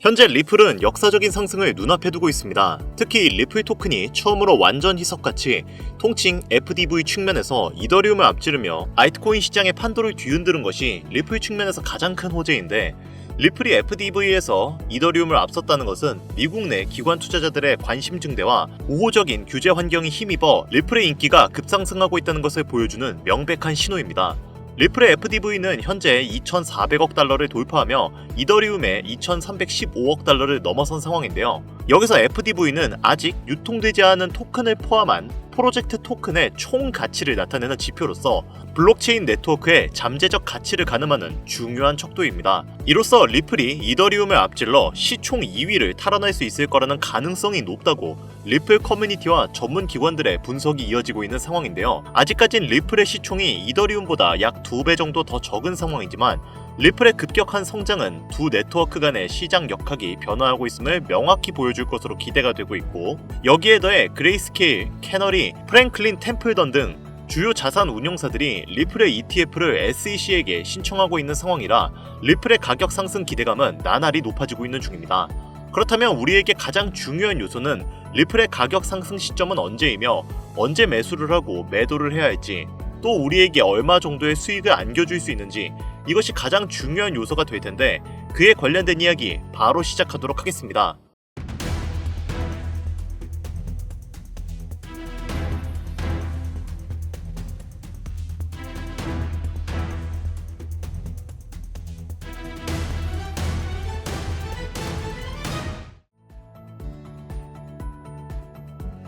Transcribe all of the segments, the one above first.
현재 리플은 역사적인 상승을 눈앞에 두고 있습니다. 특히 리플 토큰이 처음으로 완전 희석같이 통칭 FDV 측면에서 이더리움을 앞지르며 알트코인 시장의 판도를 뒤흔드는 것이 리플 측면에서 가장 큰 호재인데, 리플이 FDV에서 이더리움을 앞섰다는 것은 미국 내 기관 투자자들의 관심 증대와 우호적인 규제 환경이 힘입어 리플의 인기가 급상승하고 있다는 것을 보여주는 명백한 신호입니다. 리플의 FDV는 현재 2,400억 달러를 돌파하며 이더리움의 2,315억 달러를 넘어선 상황인데요. 여기서 FDV는 아직 유통되지 않은 토큰을 포함한 프로젝트 토큰의 총 가치를 나타내는 지표로서 블록체인 네트워크의 잠재적 가치를 가늠하는 중요한 척도입니다. 이로써 리플이 이더리움을 앞질러 시총 2위를 탈환할 수 있을 거라는 가능성이 높다고 리플 커뮤니티와 전문 기관들의 분석이 이어지고 있는 상황인데요. 아직까진 리플의 시총이 이더리움보다 약 2배 정도 더 적은 상황이지만, 리플의 급격한 성장은 두 네트워크 간의 시장 역학이 변화하고 있음을 명확히 보여줄 것으로 기대가 되고 있고, 여기에 더해 그레이스케일, 캐너리, 프랭클린 템플던 등 주요 자산 운용사들이 리플의 ETF를 SEC에게 신청하고 있는 상황이라 리플의 가격 상승 기대감은 나날이 높아지고 있는 중입니다. 그렇다면 우리에게 가장 중요한 요소는 리플의 가격 상승 시점은 언제이며 언제 매수를 하고 매도를 해야 할지, 또 우리에게 얼마 정도의 수익을 안겨줄 수 있는지, 이것이 가장 중요한 요소가 될 텐데, 그에 관련된 이야기 바로 시작하도록 하겠습니다.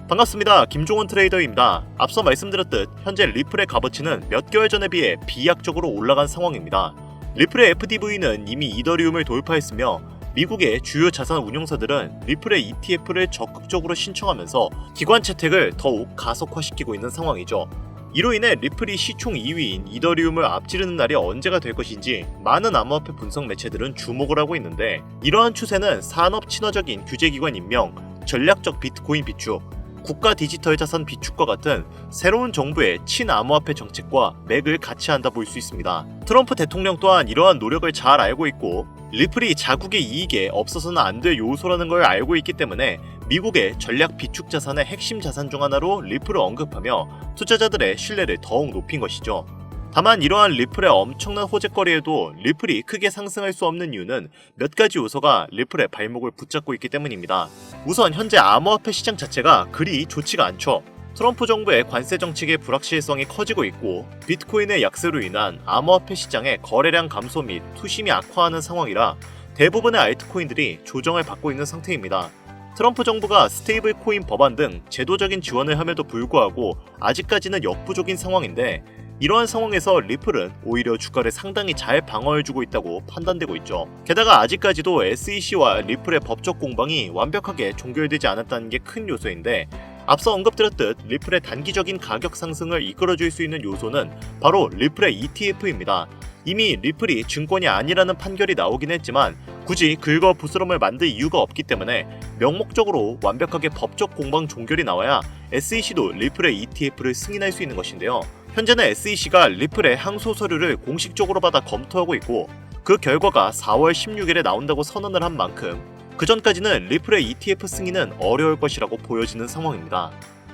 반갑습니다. 김종원 트레이더입니다. 앞서 말씀드렸듯 현재 리플의 값어치는 몇 개월 전에 비해 비약적으로 올라간 상황입니다. 리플의 FDV는 이미 이더리움을 돌파했으며, 미국의 주요 자산 운용사들은 리플의 ETF를 적극적으로 신청하면서 기관 채택을 더욱 가속화시키고 있는 상황이죠. 이로 인해 리플이 시총 2위인 이더리움을 앞지르는 날이 언제가 될 것인지 많은 암호화폐 분석 매체들은 주목을 하고 있는데, 이러한 추세는 산업 친화적인 규제기관 임명, 전략적 비트코인 비축, 국가 디지털 자산 비축과 같은 새로운 정부의 친암호화폐 정책과 맥을 같이 한다 볼 수 있습니다. 트럼프 대통령 또한 이러한 노력을 잘 알고 있고, 리플이 자국의 이익에 없어서는 안 될 요소라는 걸 알고 있기 때문에 미국의 전략 비축 자산의 핵심 자산 중 하나로 리플을 언급하며 투자자들의 신뢰를 더욱 높인 것이죠. 다만 이러한 리플의 엄청난 호재거리에도 리플이 크게 상승할 수 없는 이유는 몇 가지 요소가 리플의 발목을 붙잡고 있기 때문입니다. 우선 현재 암호화폐 시장 자체가 그리 좋지가 않죠. 트럼프 정부의 관세 정책의 불확실성이 커지고 있고, 비트코인의 약세로 인한 암호화폐 시장의 거래량 감소 및 투심이 악화하는 상황이라 대부분의 알트코인들이 조정을 받고 있는 상태입니다. 트럼프 정부가 스테이블 코인 법안 등 제도적인 지원을 함에도 불구하고 아직까지는 역부족인 상황인데, 이러한 상황에서 리플은 오히려 주가를 상당히 잘 방어해주고 있다고 판단되고 있죠. 게다가 아직까지도 SEC와 리플의 법적 공방이 완벽하게 종결되지 않았다는 게 큰 요소인데, 앞서 언급드렸듯 리플의 단기적인 가격 상승을 이끌어줄 수 있는 요소는 바로 리플의 ETF입니다. 이미 리플이 증권이 아니라는 판결이 나오긴 했지만 굳이 긁어 부스럼을 만들 이유가 없기 때문에 명목적으로 완벽하게 법적 공방 종결이 나와야 SEC도 리플의 ETF를 승인할 수 있는 것인데요. 현재는 SEC가 리플의 항소 서류를 공식적으로 받아 검토하고 있고, 그 결과가 4월 16일에 나온다고 선언을 한 만큼 그 전까지는 리플의 ETF 승인은 어려울 것이라고 보여지는 상황입니다.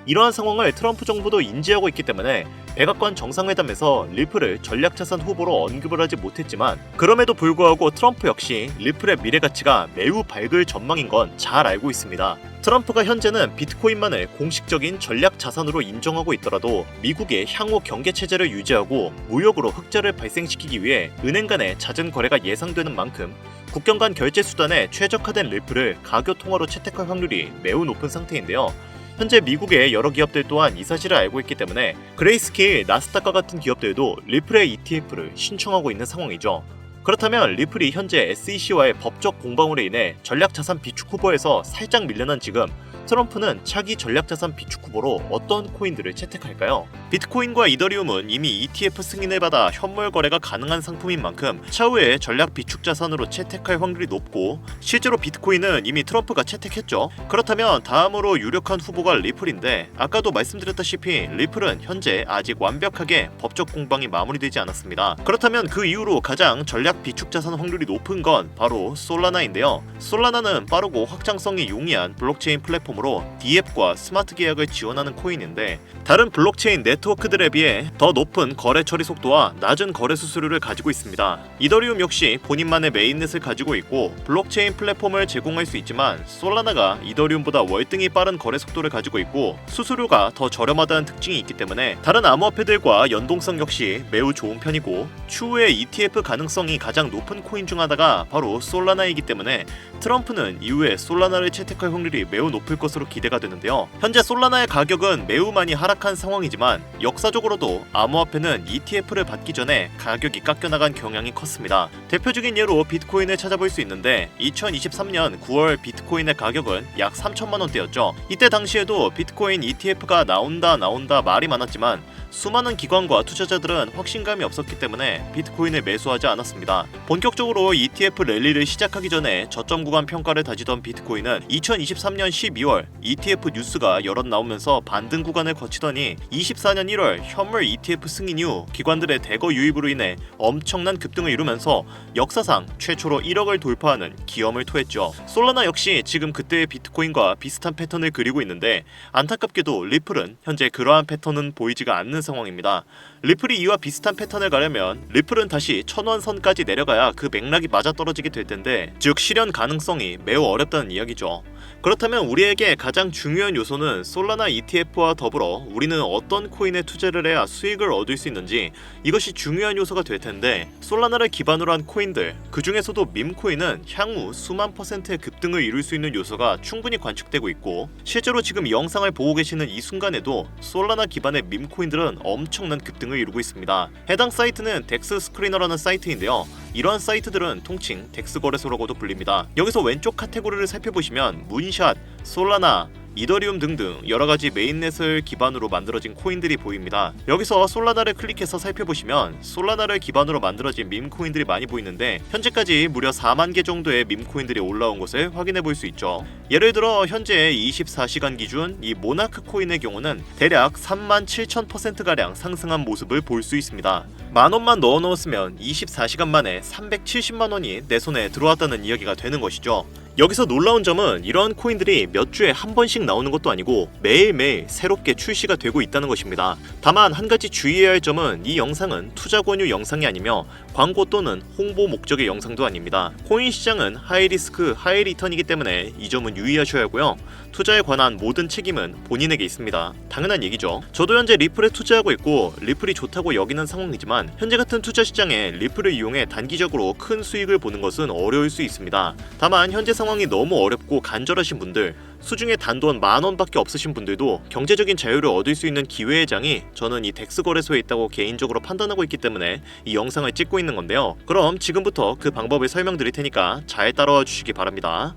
이러한 상황을 트럼프 정부도 인지하고 있기 때문에 백악관 정상회담에서 리플을 전략자산 후보로 언급을 하지 못했지만, 그럼에도 불구하고 트럼프 역시 리플의 미래 가치가 매우 밝을 전망인 건 잘 알고 있습니다. 트럼프가 현재는 비트코인만을 공식적인 전략 자산으로 인정하고 있더라도 미국의 향후 경계 체제를 유지하고 무역으로 흑자를 발생시키기 위해 은행 간의 잦은 거래가 예상되는 만큼 국경 간 결제 수단에 최적화된 리플을 가교 통화로 채택할 확률이 매우 높은 상태인데요. 현재 미국의 여러 기업들 또한 이 사실을 알고 있기 때문에 그레이스케일, 나스닥과 같은 기업들도 리플의 ETF를 신청하고 있는 상황이죠. 그렇다면 리플이 현재 SEC와의 법적 공방으로 인해 전략자산 비축 후보에서 살짝 밀려난 지금, 트럼프는 차기 전략자산 비축 후보로 어떤 코인들을 채택할까요? 비트코인과 이더리움은 이미 ETF 승인을 받아 현물 거래가 가능한 상품인 만큼 차후에 전략 비축 자산으로 채택할 확률이 높고, 실제로 비트코인은 이미 트럼프가 채택했죠. 그렇다면 다음으로 유력한 후보가 리플인데, 아까도 말씀드렸다시피 리플은 현재 아직 완벽하게 법적 공방이 마무리되지 않았습니다. 그렇다면 그 이후로 가장 전략 비약 비축 자산 확률이 높은 건 바로 솔라나인데요. 솔라나는 빠르고 확장성이 용이한 블록체인 플랫폼으로 DApp과 스마트 계약을 지원하는 코인인데 다른 블록체인 네트워크들에 비해 더 높은 거래 처리 속도와 낮은 거래 수수료를 가지고 있습니다. 이더리움 역시 본인만의 메인넷을 가지고 있고 블록체인 플랫폼을 제공할 수 있지만 솔라나가 이더리움보다 월등히 빠른 거래 속도를 가지고 있고 수수료가 더 저렴하다는 특징이 있기 때문에 다른 암호화폐들과 연동성 역시 매우 좋은 편이고 추후에 ETF 가능성이 가장 높은 코인 중 하나가 바로 솔라나이기 때문에 트럼프는 이후에 솔라나를 채택할 확률이 매우 높을 것으로 기대가 되는데요. 현재 솔라나의 가격은 매우 많이 하락한 상황이지만 역사적으로도 암호화폐는 ETF를 받기 전에 가격이 깎여나간 경향이 컸습니다. 대표적인 예로 비트코인을 찾아볼 수 있는데 2023년 9월 비트코인의 가격은 약 3천만 원대였죠. 이때 당시에도 비트코인 ETF가 나온다 말이 많았지만 수많은 기관과 투자자들은 확신감이 없었기 때문에 비트코인을 매수하지 않았습니다. 본격적으로 ETF 랠리를 시작하기 전에 저점 구간 평가를 다지던 비트코인은 2023년 12월 ETF 뉴스가 여럿 나오면서 반등 구간을 거치더니 24년 1월 현물 ETF 승인 이후 기관들의 대거 유입으로 인해 엄청난 급등을 이루면서 역사상 최초로 1억을 돌파하는 기염을 토했죠. 솔라나 역시 지금 그때의 비트코인과 비슷한 패턴을 그리고 있는데 안타깝게도 리플은 현재 그러한 패턴은 보이지가 않는 상황입니다. 리플이 이와 비슷한 패턴을 가려면 리플은 다시 1000원 선까지 내려가야 그 맥락이 맞아떨어지게 될 텐데 즉 실현 가능성이 매우 어렵다는 이야기죠. 그렇다면 우리에게 가장 중요한 요소는 솔라나 ETF와 더불어 우리는 어떤 코인에 투자를 해야 수익을 얻을 수 있는지 이것이 중요한 요소가 될 텐데 솔라나를 기반으로 한 코인들 그 중에서도 밈코인은 향후 수만 %의 급등을 이룰 수 있는 요소가 충분히 관측되고 있고 실제로 지금 이 영상을 보고 계시는 이 순간에도 솔라나 기반의 밈코인들은 엄청난 급등을 이루고 있습니다. 해당 사이트는 덱스 스크리너라는 사이트인데요. 이러한 사이트들은 통칭 덱스 거래소라고도 불립니다. 여기서 왼쪽 카테고리를 살펴보시면 문샷, 솔라나, 이더리움 등등 여러가지 메인넷을 기반으로 만들어진 코인들이 보입니다. 여기서 솔라나를 클릭해서 살펴보시면 솔라나를 기반으로 만들어진 밈코인들이 많이 보이는데 현재까지 무려 4만 개 정도의 밈코인들이 올라온 것을 확인해 볼 수 있죠. 예를 들어 현재 24시간 기준 이 모나크 코인의 경우는 대략 37,000%가량 상승한 모습을 볼 수 있습니다. 만원만 넣어 놓았으면 24시간 만에 370만원이 내 손에 들어왔다는 이야기가 되는 것이죠. 여기서 놀라운 점은 이러한 코인들이 몇 주에 한 번씩 나오는 것도 아니고 매일매일 새롭게 출시가 되고 있다는 것입니다. 다만 한 가지 주의해야 할 점은 이 영상은 투자 권유 영상이 아니며 광고 또는 홍보 목적의 영상도 아닙니다. 코인 시장은 하이리스크 하이리턴이기 때문에 이 점은 유의하셔야 하고요. 투자에 관한 모든 책임은 본인에게 있습니다. 당연한 얘기죠. 저도 현재 리플에 투자하고 있고 리플이 좋다고 여기는 상황이지만 현재 같은 투자 시장에 리플을 이용해 단기적으로 큰 수익을 보는 것은 어려울 수 있습니다. 다만 현재 상황이 너무 어렵고 간절하신 분들 수중에 단돈 10,000원밖에 없으신 분들도 경제적인 자유를 얻을 수 있는 기회의 장이 저는 이 덱스 거래소에 있다고 개인적으로 판단하고 있기 때문에 이 영상을 찍고 있는 건데요. 그럼 지금부터 그 방법을 설명드릴 테니까 잘 따라와 주시기 바랍니다.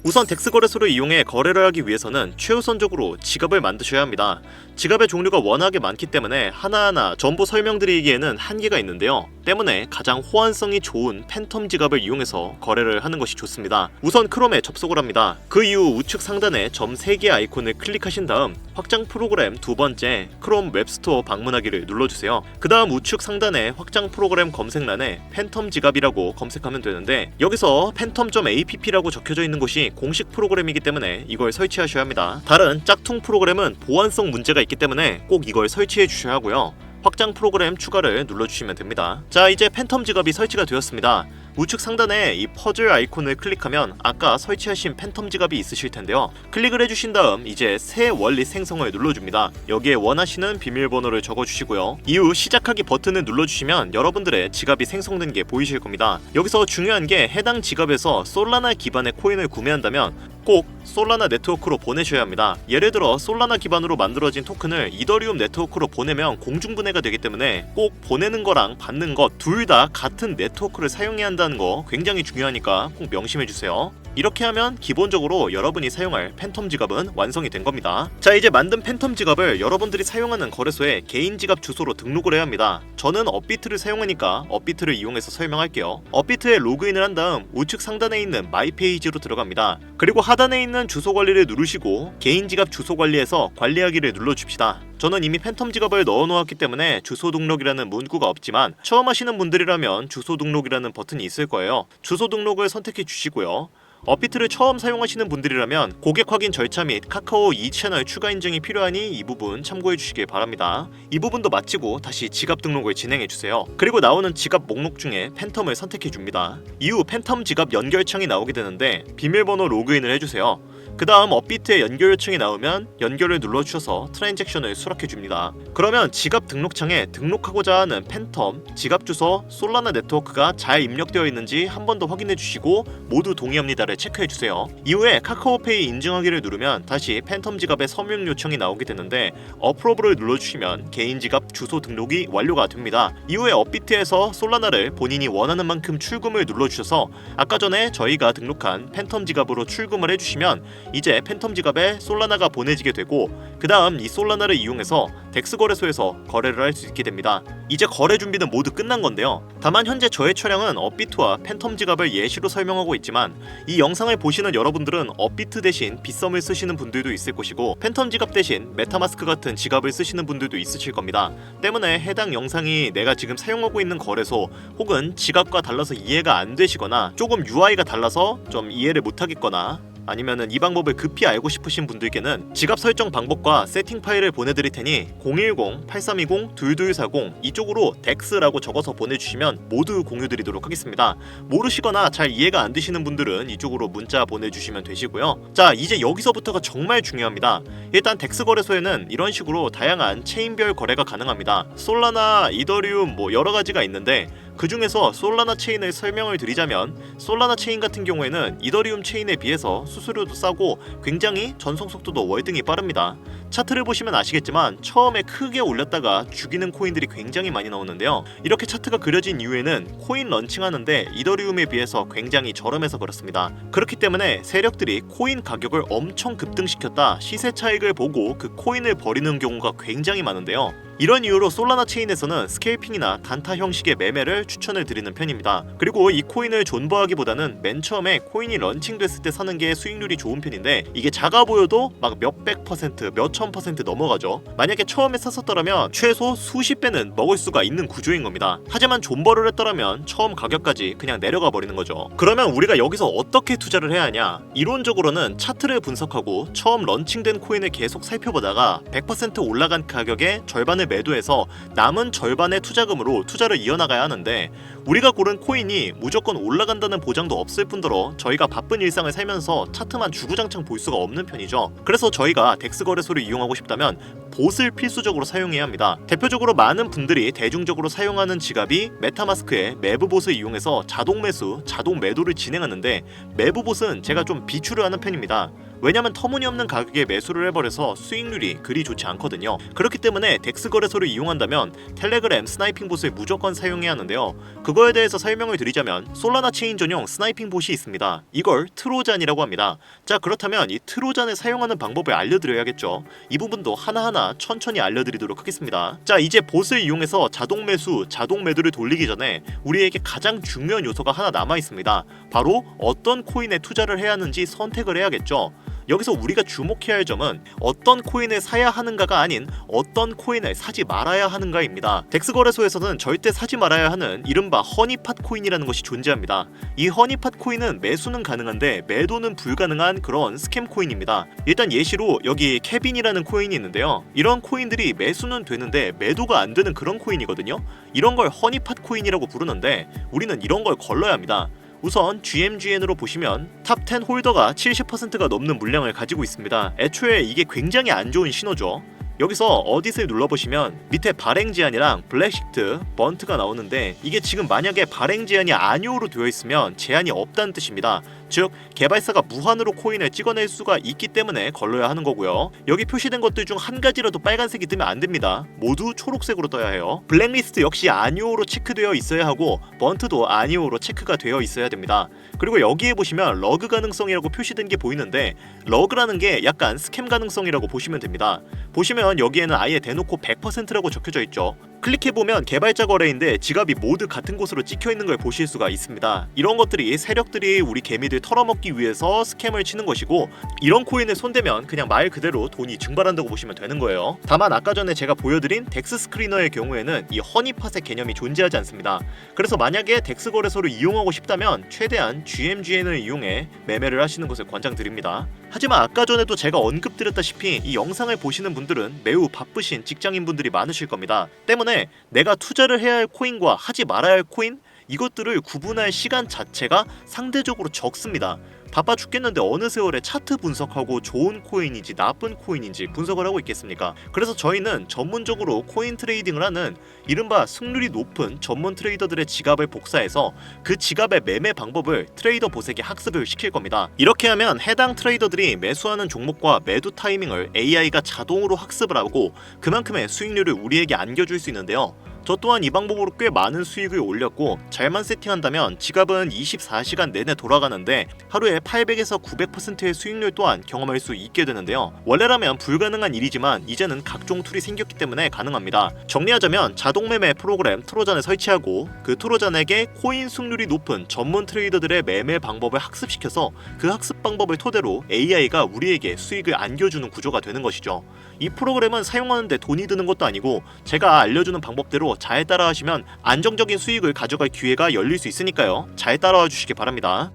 우선 덱스 거래소를 이용해 거래를 하기 위해서는 최우선적으로 지갑을 만드셔야 합니다. 지갑의 종류가 워낙에 많기 때문에 하나하나 전부 설명드리기에는 한계가 있는데요. 때문에 가장 호환성이 좋은 팬텀 지갑을 이용해서 거래를 하는 것이 좋습니다. 우선 크롬에 접속을 합니다. 그 이후 우측 상단에 점 3개 아이콘을 클릭하신 다음 확장 프로그램 두 번째 크롬 웹스토어 방문하기를 눌러주세요. 그 다음 우측 상단에 확장 프로그램 검색란에 팬텀 지갑이라고 검색하면 되는데 여기서 팬텀.app라고 적혀져 있는 것이 공식 프로그램이기 때문에 이걸 설치하셔야 합니다. 다른 짝퉁 프로그램은 보안성 문제가 있기 때문에 꼭 이걸 설치해 주셔야 하고요. 확장 프로그램 추가를 눌러주시면 됩니다. 자, 이제 팬텀 지갑이 설치가 되었습니다. 우측 상단에 이 퍼즐 아이콘을 클릭하면 아까 설치하신 팬텀 지갑이 있으실 텐데요. 클릭을 해주신 다음 이제 새 원리 생성을 눌러줍니다. 여기에 원하시는 비밀번호를 적어주시고요. 이후 시작하기 버튼을 눌러주시면 여러분들의 지갑이 생성된 게 보이실 겁니다. 여기서 중요한 게 해당 지갑에서 솔라나 기반의 코인을 구매한다면 꼭 솔라나 네트워크로 보내셔야 합니다. 예를 들어 솔라나 기반으로 만들어진 토큰을 이더리움 네트워크로 보내면 공중분해가 되기 때문에 꼭 보내는 거랑 받는 것 둘 다 같은 네트워크를 사용해야 한다는 거 굉장히 중요하니까 꼭 명심해주세요. 이렇게 하면 기본적으로 여러분이 사용할 팬텀 지갑은 완성이 된 겁니다. 자, 이제 만든 팬텀 지갑을 여러분들이 사용하는 거래소에 개인 지갑 주소로 등록을 해야 합니다. 저는 업비트를 사용하니까 업비트를 이용해서 설명할게요. 업비트에 로그인을 한 다음 우측 상단에 있는 마이 페이지로 들어갑니다. 그리고 하단에 있는 있는 주소 관리를 누르시고 개인 지갑 주소 관리에서 관리하기를 눌러줍시다. 저는 이미 팬텀 지갑을 넣어놓았기 때문에 주소 등록이라는 문구가 없지만 처음 하시는 분들이라면 주소 등록이라는 버튼이 있을 거예요. 주소 등록을 선택해 주시고요. 업비트를 처음 사용하시는 분들이라면 고객 확인 절차 및 카카오 2채널 추가 인증이 필요하니 이 부분 참고해 주시길 바랍니다. 이 부분도 마치고 다시 지갑 등록을 진행해 주세요. 그리고 나오는 지갑 목록 중에 팬텀을 선택해 줍니다. 이후 팬텀 지갑 연결 창이 나오게 되는데 비밀번호 로그인을 해주세요. 그 다음 업비트의 연결 요청이 나오면 연결을 눌러주셔서 트랜잭션을 수락해줍니다. 그러면 지갑 등록창에 등록하고자 하는 팬텀, 지갑 주소, 솔라나 네트워크가 잘 입력되어 있는지 한 번 더 확인해주시고 모두 동의합니다를 체크해주세요. 이후에 카카오페이 인증하기를 누르면 다시 팬텀 지갑의 서명 요청이 나오게 되는데 어프로브를 눌러주시면 개인 지갑 주소 등록이 완료가 됩니다. 이후에 업비트에서 솔라나를 본인이 원하는 만큼 출금을 눌러주셔서 아까 전에 저희가 등록한 팬텀 지갑으로 출금을 해주시면 이제 팬텀 지갑에 솔라나가 보내지게 되고 그 다음 이 솔라나를 이용해서 덱스 거래소에서 거래를 할 수 있게 됩니다. 이제 거래 준비는 모두 끝난 건데요. 다만 현재 저의 차량은 업비트와 팬텀 지갑을 예시로 설명하고 있지만 이 영상을 보시는 여러분들은 업비트 대신 빗썸을 쓰시는 분들도 있을 것이고 팬텀 지갑 대신 메타마스크 같은 지갑을 쓰시는 분들도 있으실 겁니다. 때문에 해당 영상이 내가 지금 사용하고 있는 거래소 혹은 지갑과 달라서 이해가 안 되시거나 조금 UI가 달라서 좀 이해를 못하겠거나 아니면은 이 방법을 급히 알고 싶으신 분들께는 지갑 설정 방법과 세팅 파일을 보내드릴 테니 010-8320-2240 이쪽으로 덱스라고 적어서 보내주시면 모두 공유드리도록 하겠습니다. 모르시거나 잘 이해가 안 되시는 분들은 이쪽으로 문자 보내주시면 되시고요. 자, 이제 여기서부터가 정말 중요합니다. 일단 덱스 거래소에는 이런 식으로 다양한 체인별 거래가 가능합니다. 솔라나, 이더리움 뭐 여러 가지가 있는데 그 중에서 솔라나 체인을 설명을 드리자면 솔라나 체인 같은 경우에는 이더리움 체인에 비해서 수수료도 싸고 굉장히 전송 속도도 월등히 빠릅니다. 차트를 보시면 아시겠지만 처음에 크게 올렸다가 죽이는 코인들이 굉장히 많이 나오는데요. 이렇게 차트가 그려진 이유에는 코인 런칭하는데 이더리움에 비해서 굉장히 저렴해서 그렇습니다. 그렇기 때문에 세력들이 코인 가격을 엄청 급등시켰다 시세 차익을 보고 그 코인을 버리는 경우가 굉장히 많은데요. 이런 이유로 솔라나 체인에서는 스케일핑이나 단타 형식의 매매를 추천을 드리는 편입니다. 그리고 이 코인을 존버하기보다는 맨 처음에 코인이 런칭됐을 때 사는 게 수익률이 좋은 편인데 이게 작아 보여도 막 몇백 퍼센트, 몇천 퍼센트 넘어가죠. 만약에 처음에 샀었더라면 최소 수십 배는 먹을 수가 있는 구조인 겁니다. 하지만 존버를 했더라면 처음 가격까지 그냥 내려가 버리는 거죠. 그러면 우리가 여기서 어떻게 투자를 해야 하냐? 이론적으로는 차트를 분석하고 처음 런칭된 코인을 계속 살펴보다가 100% 올라간 가격의 절반을 매도해서 남은 절반의 투자금으로 투자를 이어나가야 하는데 우리가 고른 코인이 무조건 올라간다는 보장도 없을 뿐더러 저희가 바쁜 일상을 살면서 차트만 주구장창 볼 수가 없는 편이죠. 그래서 저희가 덱스 거래소를 이용하고 싶다면 봇을 필수적으로 사용해야 합니다. 대표적으로 많은 분들이 대중적으로 사용하는 지갑이 메타마스크의 매브봇을 이용해서 자동 매수, 자동 매도를 진행하는데 매브봇은 제가 좀 비추를 하는 편입니다. 왜냐면 터무니없는 가격에 매수를 해버려서 수익률이 그리 좋지 않거든요. 그렇기 때문에 덱스 거래소를 이용한다면 텔레그램 스나이핑 봇을 무조건 사용해야 하는데요. 그거에 대해서 설명을 드리자면 솔라나 체인 전용 스나이핑 봇이 있습니다. 이걸 트로잔이라고 합니다. 자, 그렇다면 이 트로잔을 사용하는 방법을 알려드려야겠죠. 이 부분도 하나하나 천천히 알려드리도록 하겠습니다. 자, 이제 봇을 이용해서 자동 매수, 자동 매도를 돌리기 전에 우리에게 가장 중요한 요소가 하나 남아 있습니다. 바로 어떤 코인에 투자를 해야 하는지 선택을 해야겠죠. 여기서 우리가 주목해야 할 점은 어떤 코인을 사야 하는가가 아닌 어떤 코인을 사지 말아야 하는가입니다. 덱스 거래소에서는 절대 사지 말아야 하는 이른바 허니팟 코인이라는 것이 존재합니다. 이 허니팟 코인은 매수는 가능한데 매도는 불가능한 그런 스캠 코인입니다. 일단 예시로 여기 케빈이라는 코인이 있는데요. 이런 코인들이 매수는 되는데 매도가 안 되는 그런 코인이거든요. 이런 걸 허니팟 코인이라고 부르는데 우리는 이런 걸 걸러야 합니다. 우선 GMGN으로 보시면 탑10 홀더가 70%가 넘는 물량을 가지고 있습니다. 애초에 이게 굉장히 안 좋은 신호죠. 여기서 어디를 눌러보시면 밑에 발행 제한이랑 블랙시트, 번트가 나오는데 이게 지금 만약에 발행 제한이 아니오로 되어 있으면 제한이 없다는 뜻입니다. 즉 개발사가 무한으로 코인을 찍어낼 수가 있기 때문에 걸러야 하는 거고요. 여기 표시된 것들 중 한 가지라도 빨간색이 뜨면 안 됩니다. 모두 초록색으로 떠야 해요. 블랙리스트 역시 아니오로 체크되어 있어야 하고 번트도 아니오로 체크가 되어 있어야 됩니다. 그리고 여기에 보시면 러그 가능성이라고 표시된 게 보이는데 러그라는 게 약간 스캠 가능성이라고 보시면 됩니다. 보시면 여기에는 아예 대놓고 100%라고 적혀져 있죠. 클릭해보면 개발자 거래인데 지갑이 모두 같은 곳으로 찍혀있는 걸 보실 수가 있습니다. 이런 것들이 세력들이 우리 개미들 털어먹기 위해서 스캠을 치는 것이고, 이런 코인을 손대면 그냥 말 그대로 돈이 증발한다고 보시면 되는 거예요. 다만 아까 전에 제가 보여드린 덱스 스크리너의 경우에는 이 허니팟의 개념이 존재하지 않습니다. 그래서 만약에 덱스 거래소를 이용하고 싶다면 최대한 GMGN을 이용해 매매를 하시는 것을 권장드립니다. 하지만 아까 전에도 제가 언급드렸다시피 이 영상을 보시는 분들은 매우 바쁘신 직장인분들이 많으실 겁니다. 때문에 내가 투자를 해야 할 코인과 하지 말아야 할 코인, 이것들을 구분할 시간 자체가 상대적으로 적습니다. 바빠 죽겠는데 어느 세월에 차트 분석하고 좋은 코인인지 나쁜 코인인지 분석을 하고 있겠습니까? 그래서 저희는 전문적으로 코인 트레이딩을 하는 이른바 승률이 높은 전문 트레이더들의 지갑을 복사해서 그 지갑의 매매 방법을 트레이더 보색에 학습을 시킬 겁니다. 이렇게 하면 해당 트레이더들이 매수하는 종목과 매도 타이밍을 AI가 자동으로 학습을 하고 그만큼의 수익률을 우리에게 안겨줄 수 있는데요. 저 또한 이 방법으로 꽤 많은 수익을 올렸고, 잘만 세팅한다면 지갑은 24시간 내내 돌아가는데 하루에 800에서 900%의 수익률 또한 경험할 수 있게 되는데요. 원래라면 불가능한 일이지만 이제는 각종 툴이 생겼기 때문에 가능합니다. 정리하자면 자동매매 프로그램 트로잔을 설치하고 그 트로잔에게 코인 수익률이 높은 전문 트레이더들의 매매 방법을 학습시켜서 그 학습 방법을 토대로 AI가 우리에게 수익을 안겨주는 구조가 되는 것이죠. 이 프로그램은 사용하는데 돈이 드는 것도 아니고 제가 알려주는 방법대로 잘 따라하시면 안정적인 수익을 가져갈 기회가 열릴 수 있으니까요. 잘 따라와 주시기 바랍니다.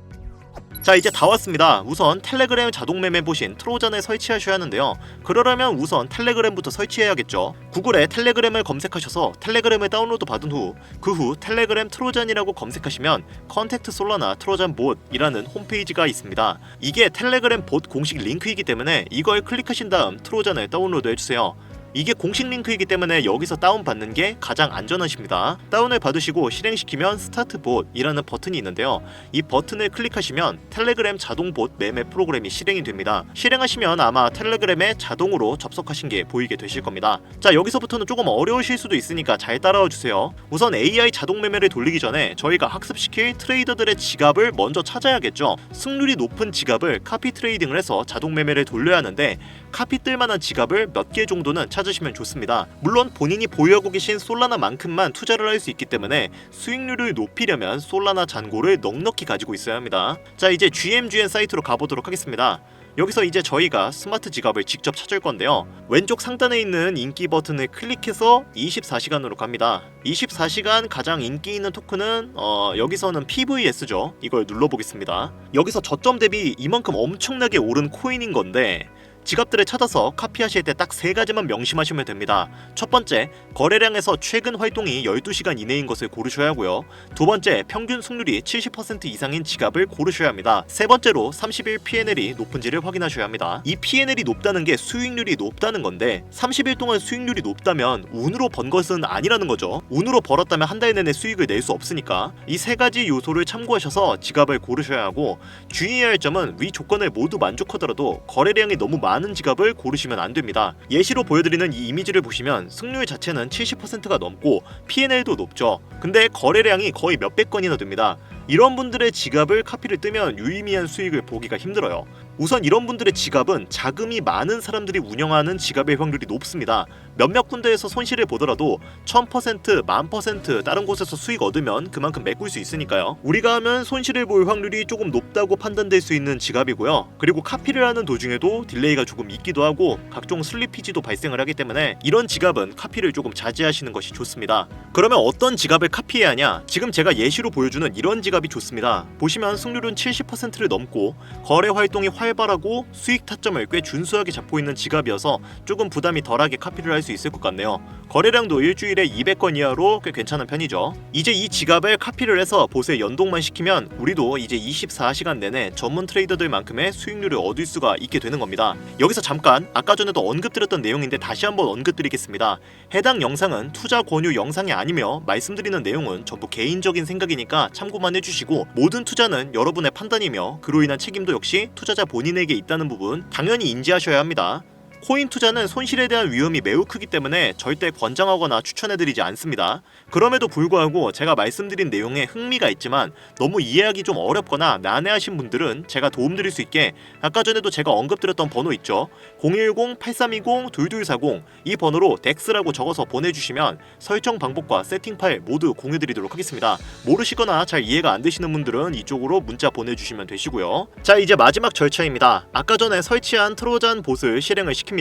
자, 이제 다 왔습니다. 우선 텔레그램 자동매매 보신 트로잔을 설치하셔야 하는데요. 그러려면 우선 텔레그램부터 설치해야겠죠. 구글에 텔레그램을 검색하셔서 텔레그램을 다운로드 받은 후 그 후 텔레그램 트로잔이라고 검색하시면 컨택트 솔라나 트로잔 봇이라는 홈페이지가 있습니다. 이게 텔레그램 봇 공식 링크이기 때문에 이걸 클릭하신 다음 트로잔을 다운로드 해주세요. 이게 공식 링크이기 때문에 여기서 다운받는 게 가장 안전하십니다. 다운을 받으시고 실행시키면 스타트 봇이라는 버튼이 있는데요. 이 버튼을 클릭하시면 텔레그램 자동 봇 매매 프로그램이 실행이 됩니다. 실행하시면 아마 텔레그램에 자동으로 접속하신 게 보이게 되실 겁니다. 자, 여기서부터는 조금 어려우실 수도 있으니까 잘 따라와 주세요. 우선 AI 자동 매매를 돌리기 전에 저희가 학습시킬 트레이더들의 지갑을 먼저 찾아야겠죠. 승률이 높은 지갑을 카피 트레이딩을 해서 자동 매매를 돌려야 하는데 카피 뜰만한 지갑을 몇 개 정도는 찾으시면 좋습니다. 물론 본인이 보유하고 계신 솔라나만큼만 투자를 할 수 있기 때문에 수익률을 높이려면 솔라나 잔고를 넉넉히 가지고 있어야 합니다. 자, 이제 GMGN 사이트로 가보도록 하겠습니다. 여기서 이제 저희가 스마트 지갑을 직접 찾을 건데요. 왼쪽 상단에 있는 인기 버튼을 클릭해서 24시간으로 갑니다. 24시간 가장 인기 있는 토큰은 여기서는 PVS죠. 이걸 눌러보겠습니다. 여기서 저점 대비 이만큼 엄청나게 오른 코인인 건데 지갑들을 찾아서 카피하실 때 딱 세 가지만 명심하시면 됩니다. 첫 번째, 거래량에서 최근 활동이 12시간 이내인 것을 고르셔야 하고요. 두 번째, 평균 승률이 70% 이상인 지갑을 고르셔야 합니다. 세 번째로 30일 P&L이 높은지를 확인하셔야 합니다. 이 P&L이 높다는 게 수익률이 높다는 건데 30일 동안 수익률이 높다면 운으로 번 것은 아니라는 거죠. 운으로 벌었다면 한 달 내내 수익을 낼 수 없으니까 이 세 가지 요소를 참고하셔서 지갑을 고르셔야 하고, 주의해야 할 점은 위 조건을 모두 만족하더라도 거래량이 너무 많은 지갑을 고르시면 안 됩니다. 예시로 보여드리는 이 이미지를 보시면 승률 자체는 70%가 넘고 P&L도 높죠. 근데 거래량이 거의 몇백 건이나 됩니다. 이런 분들의 지갑을 카피를 뜨면 유의미한 수익을 보기가 힘들어요. 우선 이런 분들의 지갑은 자금이 많은 사람들이 운영하는 지갑의 확률이 높습니다. 몇몇 군데에서 손실을 보더라도 1000%, 10,000% 다른 곳에서 수익 얻으면 그만큼 메꿀 수 있으니까요. 우리가 하면 손실을 볼 확률이 조금 높다고 판단될 수 있는 지갑이고요. 그리고 카피를 하는 도중에도 딜레이가 조금 있기도 하고 각종 슬리피지도 발생을 하기 때문에 이런 지갑은 카피를 조금 자제하시는 것이 좋습니다. 그러면 어떤 지갑을 카피해야 하냐? 지금 제가 예시로 보여주는 이런 지갑이 좋습니다. 보시면 승률은 70%를 넘고 거래 활동이 활발하고 수익 타점을 꽤 준수하게 잡고 있는 지갑이어서 조금 부담이 덜하게 카피를 할 수 있을 것 같네요. 거래량도 일주일에 200건 이하로 꽤 괜찮은 편이죠. 이제 이 지갑을 카피를 해서 봇에 연동만 시키면 우리도 이제 24시간 내내 전문 트레이더들만큼의 수익률을 얻을 수가 있게 되는 겁니다. 여기서 잠깐 아까 전에도 언급드렸던 내용인데 다시 한번 언급드리겠습니다. 해당 영상은 투자 권유 영상이 아니며 말씀드리는 내용은 전부 개인적인 생각이니까 참고만 해주시고, 모든 투자는 여러분의 판단이며 그로 인한 책임도 역시 투자자 본인에게 있다는 부분 당연히 인지하셔야 합니다. 코인 투자는 손실에 대한 위험이 매우 크기 때문에 절대 권장하거나 추천해드리지 않습니다. 그럼에도 불구하고 제가 말씀드린 내용에 흥미가 있지만 너무 이해하기 좀 어렵거나 난해하신 분들은 제가 도움드릴 수 있게 아까 전에도 제가 언급드렸던 번호 있죠. 010-8320-2240 이 번호로 덱스라고 적어서 보내주시면 설정 방법과 세팅 파일 모두 공유드리도록 하겠습니다. 모르시거나 잘 이해가 안 되시는 분들은 이쪽으로 문자 보내주시면 되시고요. 자, 이제 마지막 절차입니다. 아까 전에 설치한 트로잔 봇을 실행을 시킵니다.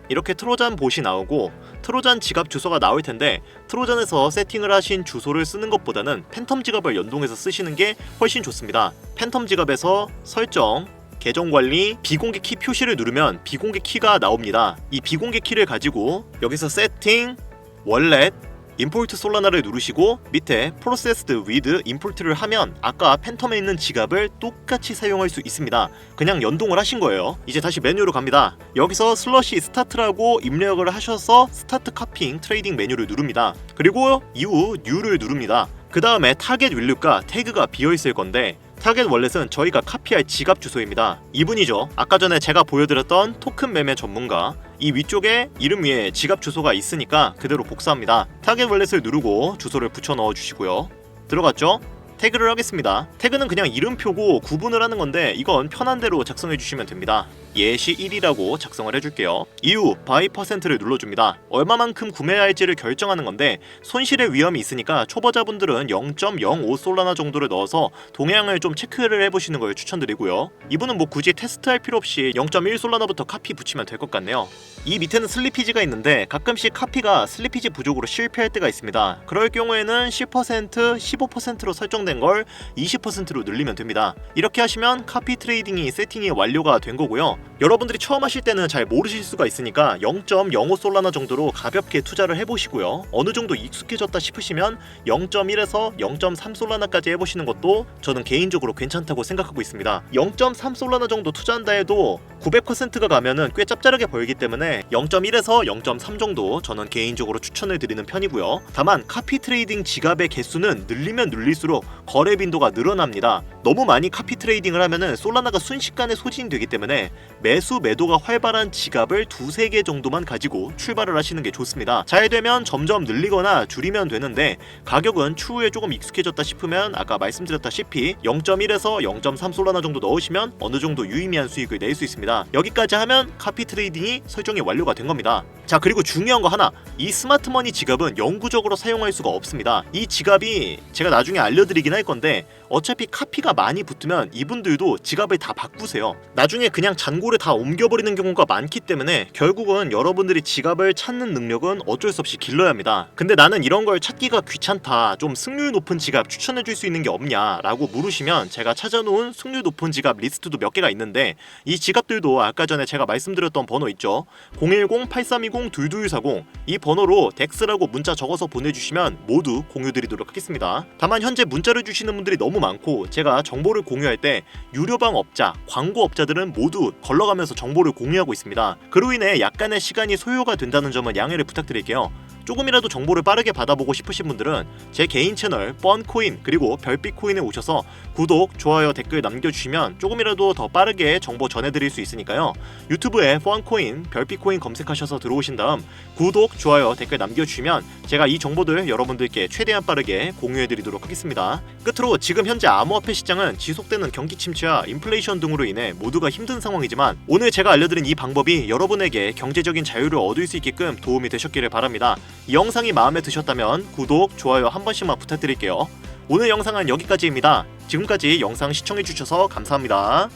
이렇게 트로잔 봇이 나오고 트로잔 지갑 주소가 나올 텐데 트로잔에서 세팅을 하신 주소를 쓰는 것보다는 팬텀 지갑을 연동해서 쓰시는 게 훨씬 좋습니다. 팬텀 지갑에서 설정, 계정 관리, 비공개 키 표시를 누르면 비공개 키가 나옵니다. 이 비공개 키를 가지고 여기서 세팅, 월렛, 임포트 솔라나를 누르시고 밑에 Processed with Import를 하면 아까 팬텀에 있는 지갑을 똑같이 사용할 수 있습니다. 그냥 연동을 하신 거예요. 이제 다시 메뉴로 갑니다. 여기서 슬러시 스타트라고 입력을 하셔서 스타트 카핑 트레이딩 메뉴를 누릅니다. 그리고 이후 뉴를 누릅니다. 그 다음에 타겟 윌류가 태그가 비어있을 건데 타겟 월렛은 저희가 카피할 지갑 주소입니다. 이분이죠. 아까 전에 제가 보여드렸던 토큰 매매 전문가. 이 위쪽에 이름 위에 지갑 주소가 있으니까 그대로 복사합니다. 타겟 월렛을 누르고 주소를 붙여 넣어 주시고요. 들어갔죠? 태그를 하겠습니다. 태그는 그냥 이름표고 구분을 하는 건데 이건 편한 대로 작성해 주시면 됩니다. 예시 1이라고 작성을 해줄게요. 이후 바이 퍼센트를 눌러줍니다. 얼마만큼 구매할지를 결정하는 건데 손실의 위험이 있으니까 초보자분들은 0.05 솔라나 정도를 넣어서 동향을 좀 체크를 해보시는 걸 추천드리고요. 이분은 뭐 굳이 테스트할 필요 없이 0.1 솔라나부터 카피 붙이면 될 것 같네요. 이 밑에는 슬리피지가 있는데 가끔씩 카피가 슬리피지 부족으로 실패할 때가 있습니다. 그럴 경우에는 10%, 15%로 설정된 걸 20%로 늘리면 됩니다. 이렇게 하시면 카피 트레이딩이 세팅이 완료가 된 거고요. 여러분들이 처음 하실 때는 잘 모르실 수가 있으니까 0.05 솔라나 정도로 가볍게 투자를 해보시고요. 어느 정도 익숙해졌다 싶으시면 0.1에서 0.3 솔라나까지 해보시는 것도 저는 개인적으로 괜찮다고 생각하고 있습니다. 0.3 솔라나 정도 투자한다 해도 900%가 가면은 꽤 짭짤하게 벌기 때문에 0.1에서 0.3 정도 저는 개인적으로 추천을 드리는 편이고요. 다만 카피 트레이딩 지갑의 개수는 늘리면 늘릴수록 거래 빈도가 늘어납니다. 너무 많이 카피 트레이딩을 하면은 솔라나가 순식간에 소진되기 때문에 매수 매도가 활발한 지갑을 2-3개 정도만 가지고 출발을 하시는 게 좋습니다. 잘 되면 점점 늘리거나 줄이면 되는데 가격은 추후에 조금 익숙해졌다 싶으면 아까 말씀드렸다시피 0.1에서 0.3 솔라나 정도 넣으시면 어느 정도 유의미한 수익을 낼 수 있습니다. 여기까지 하면 카피 트레이딩이 설정이 완료가 된 겁니다. 자, 그리고 중요한 거 하나, 이 스마트머니 지갑은 영구적으로 사용할 수가 없습니다. 이 지갑이 제가 나중에 알려드리긴 할 건데 어차피 카피가 많이 붙으면 이분들도 지갑을 다 바꾸세요. 나중에 그냥 잔고를 다 옮겨버리는 경우가 많기 때문에 결국은 여러분들이 지갑을 찾는 능력은 어쩔 수 없이 길러야 합니다. 근데 나는 이런 걸 찾기가 귀찮다, 좀 승률 높은 지갑 추천해줄 수 있는 게 없냐 라고 물으시면 제가 찾아놓은 승률 높은 지갑 리스트도 몇 개가 있는데 이 지갑들도 아까 전에 제가 말씀드렸던 번호 있죠. 010-8320-2240 이 번호로 덱스라고 문자 적어서 보내주시면 모두 공유드리도록 하겠습니다. 다만 현재 문자를 주시는 분들이 너무 많고 제가 정보를 공유할 때 유료방 업자, 광고 업자들은 모두 걸러가면서 정보를 공유하고 있습니다. 그로 인해 약간의 시간이 소요가 된다는 점은 양해를 부탁드릴게요. 조금이라도 정보를 빠르게 받아보고 싶으신 분들은 제 개인 채널 뻔코인 그리고 별빛코인에 오셔서 구독, 좋아요, 댓글 남겨주시면 조금이라도 더 빠르게 정보 전해드릴 수 있으니까요. 유튜브에 뻔코인, 별빛코인 검색하셔서 들어오신 다음 구독, 좋아요, 댓글 남겨주시면 제가 이 정보들 여러분들께 최대한 빠르게 공유해드리도록 하겠습니다. 끝으로 지금 현재 암호화폐 시장은 지속되는 경기 침체와 인플레이션 등으로 인해 모두가 힘든 상황이지만 오늘 제가 알려드린 이 방법이 여러분에게 경제적인 자유를 얻을 수 있게끔 도움이 되셨기를 바랍니다. 이 영상이 마음에 드셨다면 구독, 좋아요 한 번씩만 부탁드릴게요. 오늘 영상은 여기까지입니다. 지금까지 영상 시청해주셔서 감사합니다.